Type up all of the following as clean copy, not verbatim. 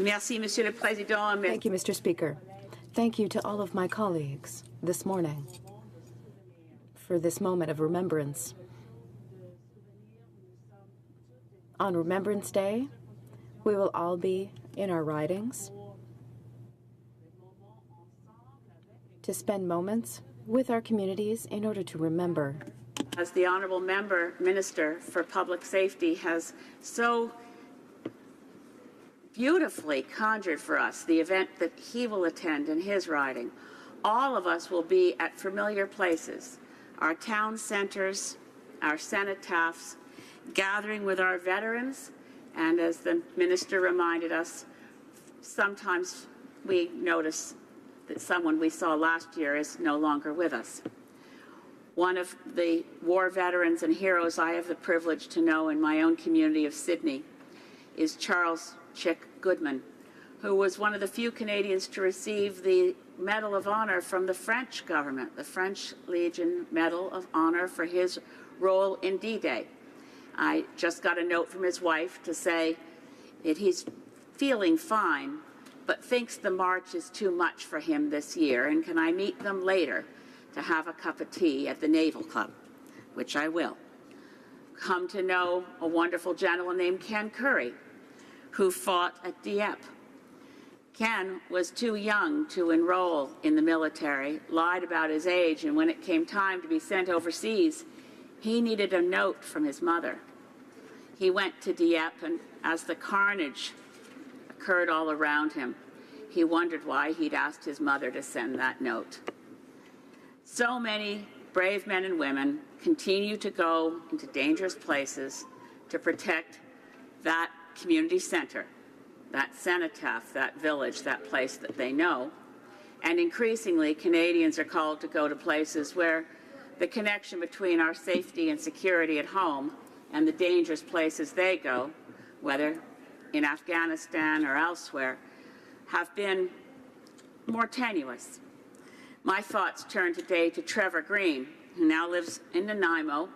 Merci, Monsieur le Président. Thank you, Mr. Speaker. Thank you to all of my colleagues this morning for this moment of remembrance. On Remembrance Day, we will all be in our ridings to spend moments with our communities in order to remember. As the Honourable Minister for Public Safety has so beautifully conjured for us the event that he will attend in his riding, all of us will be at familiar places, our town centres, our cenotaphs, gathering with our veterans, and as the Minister reminded us, sometimes we notice that someone we saw last year is no longer with us. One of the war veterans and heroes I have the privilege to know in my own community of Sydney is Charles Chick Goodman, who was one of the few Canadians to receive the Medal of Honor from the French government, the French Legion Medal of Honor for his role in D-Day. I just got a note from his wife to say that he's feeling fine, but thinks the march is too much for him this year, and can I meet them later to have a cup of tea at the Naval Club, which I will. Come to know a wonderful gentleman named Ken Curry, who fought at Dieppe. Ken was too young to enroll in the military, lied about his age, and when it came time to be sent overseas, he needed a note from his mother. He went to Dieppe, and as the carnage occurred all around him, he wondered why he'd asked his mother to send that note. So many brave men and women continue to go into dangerous places to protect that community center, that cenotaph, that village, that place that they know. And increasingly, Canadians are called to go to places where the connection between our safety and security at home and the dangerous places they go, whether in Afghanistan or elsewhere, have been more tenuous. My thoughts turn today to Trevor Green, who now lives in Nanaimo.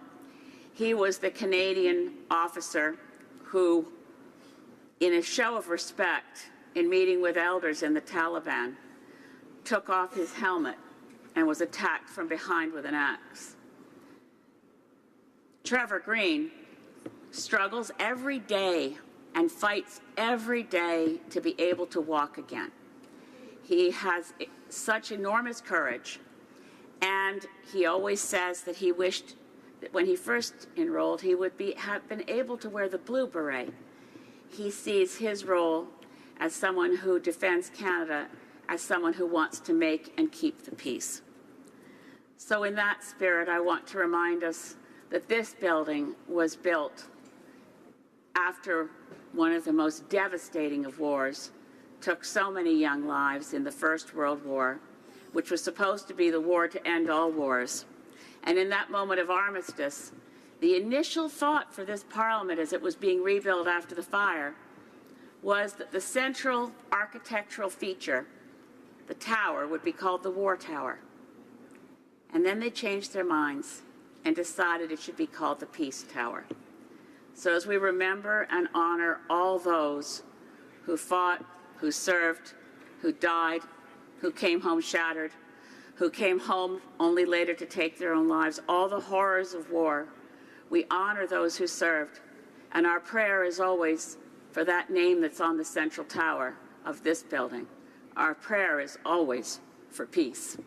He was the Canadian officer who, in a show of respect in meeting with elders in the Taliban, took off his helmet and was attacked from behind with an axe. Trevor Green struggles every day and fights every day to be able to walk again. He has such enormous courage, and he always says that he wished that when he first enrolled, he would have been able to wear the blue beret. He sees his role as someone who defends Canada, as someone who wants to make and keep the peace. So in that spirit, I want to remind us that this building was built after one of the most devastating of wars took so many young lives in the First World War, which was supposed to be the war to end all wars. And in that moment of armistice, the initial thought for this Parliament as it was being rebuilt after the fire was that the central architectural feature, the tower, would be called the War Tower. And then they changed their minds and decided it should be called the Peace Tower. So as we remember and honor all those who fought, who served, who died, who came home shattered, who came home only later to take their own lives, all the horrors of war, we honor those who served. And our prayer is always for that name that's on the central tower of this building. Our prayer is always for peace.